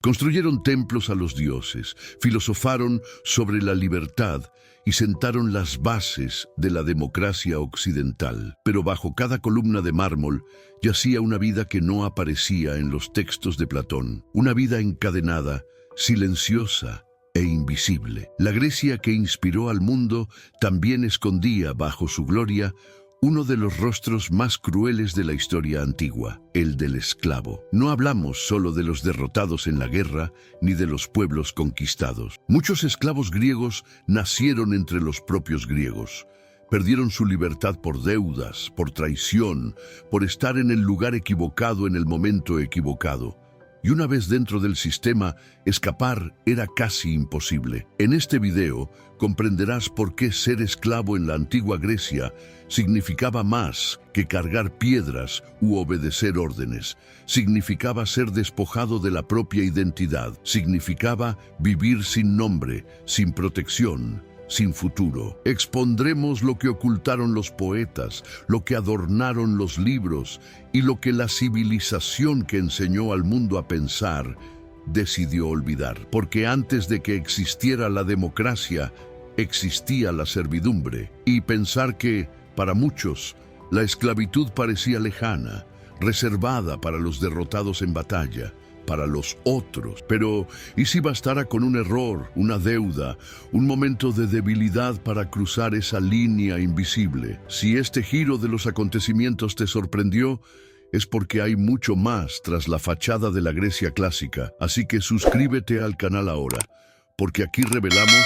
Construyeron templos a los dioses, filosofaron sobre la libertad y sentaron las bases de la democracia occidental. Pero bajo cada columna de mármol yacía una vida que no aparecía en los textos de Platón, una vida encadenada, silenciosa e invisible. La Grecia que inspiró al mundo también escondía bajo su gloria uno de los rostros más crueles de la historia antigua, el del esclavo. No hablamos solo de los derrotados en la guerra, ni de los pueblos conquistados. Muchos esclavos griegos nacieron entre los propios griegos. Perdieron su libertad por deudas, por traición, por estar en el lugar equivocado en el momento equivocado. Y una vez dentro del sistema, escapar era casi imposible. En este video comprenderás por qué ser esclavo en la antigua Grecia significaba más que cargar piedras u obedecer órdenes. Significaba ser despojado de la propia identidad. Significaba vivir sin nombre, sin protección, sin futuro. Expondremos lo que ocultaron los poetas, lo que adornaron los libros y lo que la civilización que enseñó al mundo a pensar decidió olvidar. Porque antes de que existiera la democracia, existía la servidumbre. Y pensar que, para muchos, la esclavitud parecía lejana, reservada para los derrotados en batalla, para los otros. Pero, ¿y si bastara con un error, una deuda, un momento de debilidad para cruzar esa línea invisible? Si este giro de los acontecimientos te sorprendió, es porque hay mucho más tras la fachada de la Grecia clásica. Así que suscríbete al canal ahora, porque aquí revelamos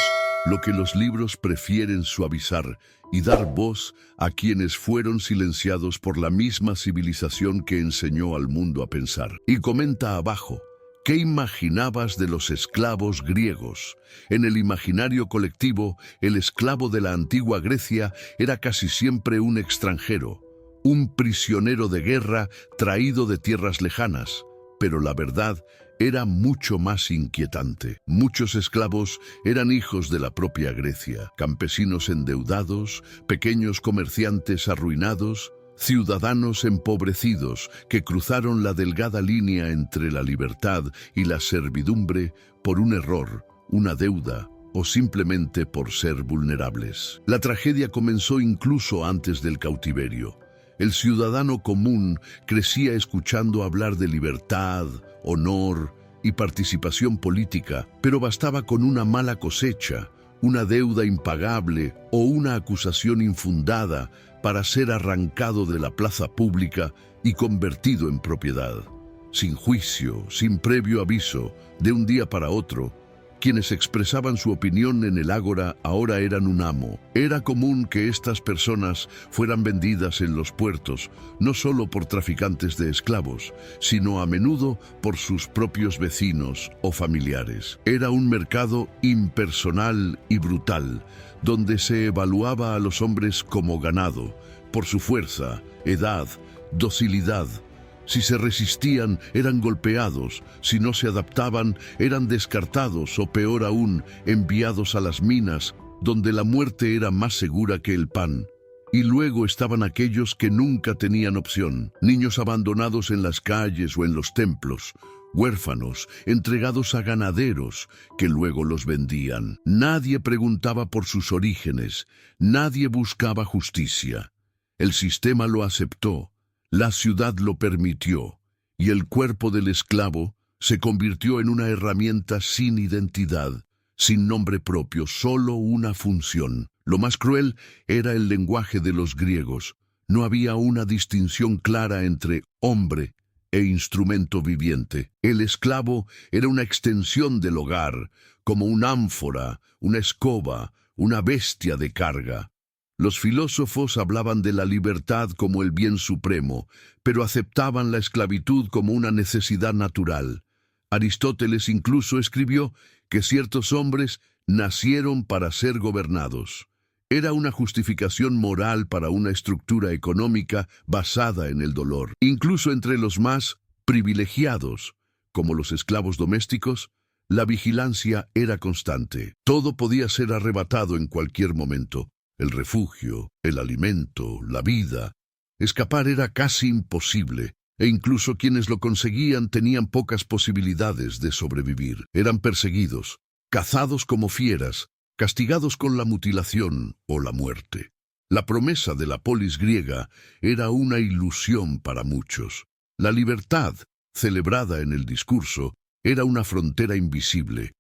lo que los libros prefieren suavizar y dar voz a quienes fueron silenciados por la misma civilización que enseñó al mundo a pensar. Y comenta abajo, ¿qué imaginabas de los esclavos griegos? En el imaginario colectivo, el esclavo de la antigua Grecia era casi siempre un extranjero, un prisionero de guerra traído de tierras lejanas. Pero la verdad era mucho más inquietante. Muchos esclavos eran hijos de la propia Grecia, campesinos endeudados, pequeños comerciantes arruinados, ciudadanos empobrecidos que cruzaron la delgada línea entre la libertad y la servidumbre por un error, una deuda o simplemente por ser vulnerables. La tragedia comenzó incluso antes del cautiverio. El ciudadano común crecía escuchando hablar de libertad, honor y participación política, pero bastaba con una mala cosecha, una deuda impagable o una acusación infundada para ser arrancado de la plaza pública y convertido en propiedad. Sin juicio, sin previo aviso, de un día para otro, quienes expresaban su opinión en el ágora ahora eran un amo. Era común que estas personas fueran vendidas en los puertos, no solo por traficantes de esclavos, sino a menudo por sus propios vecinos o familiares. Era un mercado impersonal y brutal, donde se evaluaba a los hombres como ganado, por su fuerza, edad, docilidad. Si se resistían, eran golpeados. Si no se adaptaban, eran descartados o, peor aún, enviados a las minas, donde la muerte era más segura que el pan. Y luego estaban aquellos que nunca tenían opción, niños abandonados en las calles o en los templos, huérfanos, entregados a ganaderos, que luego los vendían. Nadie preguntaba por sus orígenes, nadie buscaba justicia. El sistema lo aceptó. La ciudad lo permitió, y el cuerpo del esclavo se convirtió en una herramienta sin identidad, sin nombre propio, solo una función. Lo más cruel era el lenguaje de los griegos. No había una distinción clara entre hombre e instrumento viviente. El esclavo era una extensión del hogar, como una ánfora, una escoba, una bestia de carga. Los filósofos hablaban de la libertad como el bien supremo, pero aceptaban la esclavitud como una necesidad natural. Aristóteles incluso escribió que ciertos hombres nacieron para ser gobernados. Era una justificación moral para una estructura económica basada en el dolor. Incluso entre los más privilegiados, como los esclavos domésticos, la vigilancia era constante. Todo podía ser arrebatado en cualquier momento. El refugio, el alimento, la vida. Escapar era casi imposible. e incluso quienes lo conseguían tenían pocas posibilidades de sobrevivir. Eran perseguidos, cazados como fieras, castigados con la mutilación o la muerte. La promesa de la polis griega era una ilusión para muchos. La libertad, celebrada en el discurso, era una frontera invisible,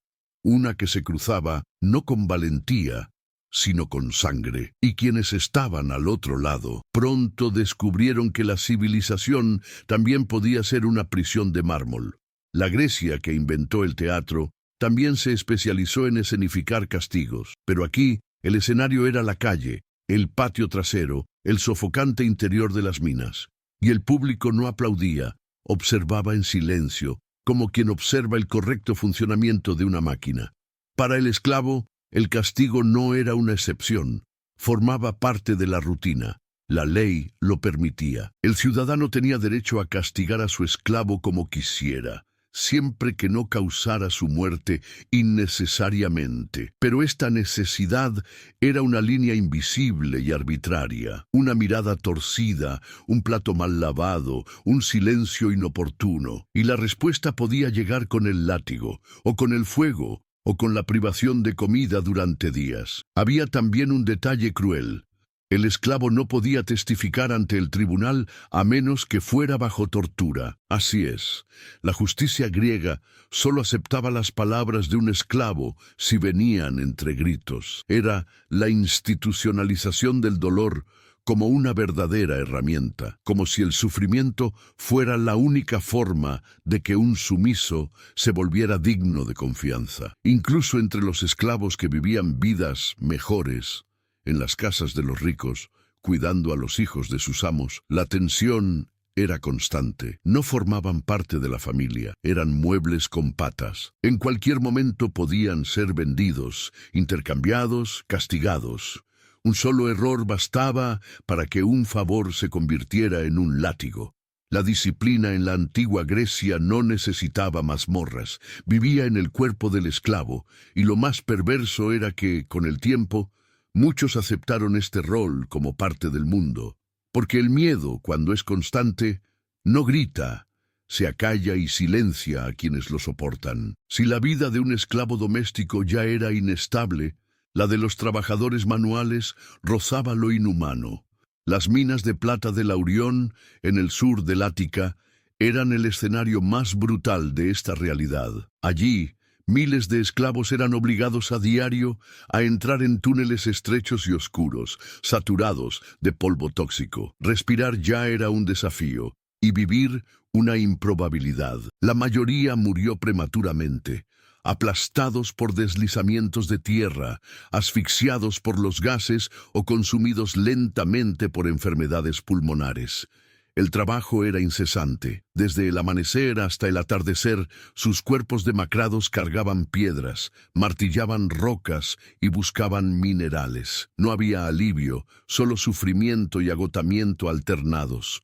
una que se cruzaba no con valentía, sino con sangre. Y quienes estaban al otro lado pronto descubrieron que la civilización también podía ser una prisión de mármol. La Grecia que inventó el teatro también se especializó en escenificar castigos, pero aquí el escenario era la calle, el patio trasero, el sofocante interior de las minas. Y el público no aplaudía, observaba en silencio, como quien observa el correcto funcionamiento de una máquina. Para el esclavo, el castigo no era una excepción, formaba parte de la rutina. La ley lo permitía. El ciudadano tenía derecho a castigar a su esclavo como quisiera, siempre que no causara su muerte innecesariamente. Pero esta necesidad era una línea invisible y arbitraria, una mirada torcida, un plato mal lavado, un silencio inoportuno, y la respuesta podía llegar con el látigo, o con el fuego, o con la privación de comida durante días. Había también un detalle cruel. El esclavo no podía testificar ante el tribunal a menos que fuera bajo tortura. Así es, la justicia griega solo aceptaba las palabras de un esclavo si venían entre gritos. Era la institucionalización del dolor como una verdadera herramienta, como si el sufrimiento fuera la única forma de que un sumiso se volviera digno de confianza. Incluso entre los esclavos que vivían vidas mejores, en las casas de los ricos, cuidando a los hijos de sus amos, la tensión era constante. No formaban parte de la familia, eran muebles con patas. En cualquier momento podían ser vendidos, intercambiados, castigados. Un solo error bastaba para que un favor se convirtiera en un látigo. La disciplina en la antigua Grecia no necesitaba mazmorras, vivía en el cuerpo del esclavo, y lo más perverso era que, con el tiempo, muchos aceptaron este rol como parte del mundo, porque el miedo, cuando es constante, no grita, se acalla y silencia a quienes lo soportan. Si la vida de un esclavo doméstico ya era inestable, la de los trabajadores manuales rozaba lo inhumano. Las minas de plata de Laurión, en el sur del Ática, eran el escenario más brutal de esta realidad. Allí, miles de esclavos eran obligados a diario a entrar en túneles estrechos y oscuros, saturados de polvo tóxico. Respirar ya era un desafío, y vivir una improbabilidad. La mayoría murió prematuramente, aplastados por deslizamientos de tierra, asfixiados por los gases o consumidos lentamente por enfermedades pulmonares. El trabajo era incesante. Desde el amanecer hasta el atardecer, sus cuerpos demacrados cargaban piedras, martillaban rocas y buscaban minerales. No había alivio, solo sufrimiento y agotamiento alternados.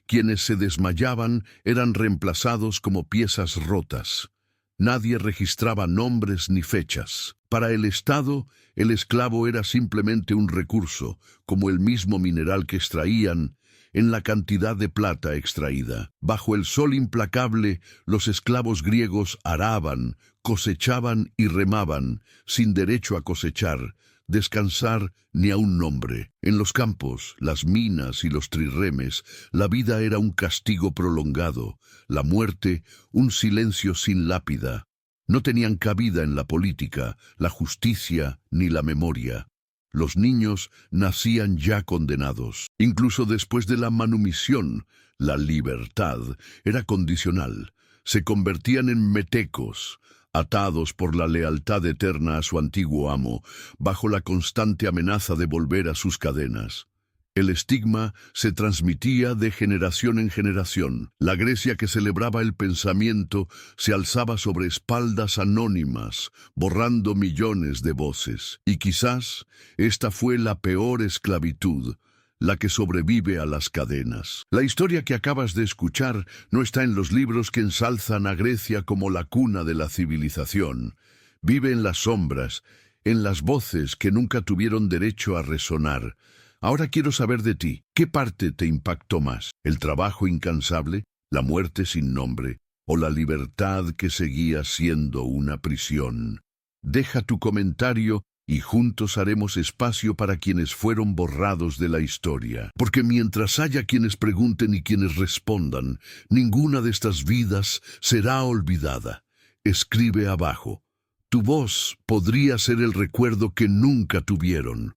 Quienes se desmayaban eran reemplazados como piezas rotas. Nadie registraba nombres ni fechas. Para el Estado, el esclavo era simplemente un recurso, como el mismo mineral que extraían, en la cantidad de plata extraída. Bajo el sol implacable, los esclavos griegos araban, cosechaban y remaban, sin derecho a cosechar, descansar ni a un nombre. En los campos, las minas y los trirremes, la vida era un castigo prolongado, la muerte un silencio sin lápida. No tenían cabida en la política, la justicia ni la memoria. Los niños nacían ya condenados. Incluso después de la manumisión, la libertad era condicional. Se convertían en metecos, atados por la lealtad eterna a su antiguo amo, bajo la constante amenaza de volver a sus cadenas. El estigma se transmitía de generación en generación. La Grecia que celebraba el pensamiento se alzaba sobre espaldas anónimas, borrando millones de voces. Y quizás esta fue la peor esclavitud, la que sobrevive a las cadenas. La historia que acabas de escuchar no está en los libros que ensalzan a Grecia como la cuna de la civilización. Vive en las sombras, en las voces que nunca tuvieron derecho a resonar. Ahora quiero saber de ti, ¿qué parte te impactó más? ¿El trabajo incansable? la muerte sin nombre o la libertad que seguía siendo una prisión. Deja tu comentario y juntos haremos espacio para quienes fueron borrados de la historia. Porque mientras haya quienes pregunten y quienes respondan, ninguna de estas vidas será olvidada. Escribe abajo. Tu voz podría ser el recuerdo que nunca tuvieron.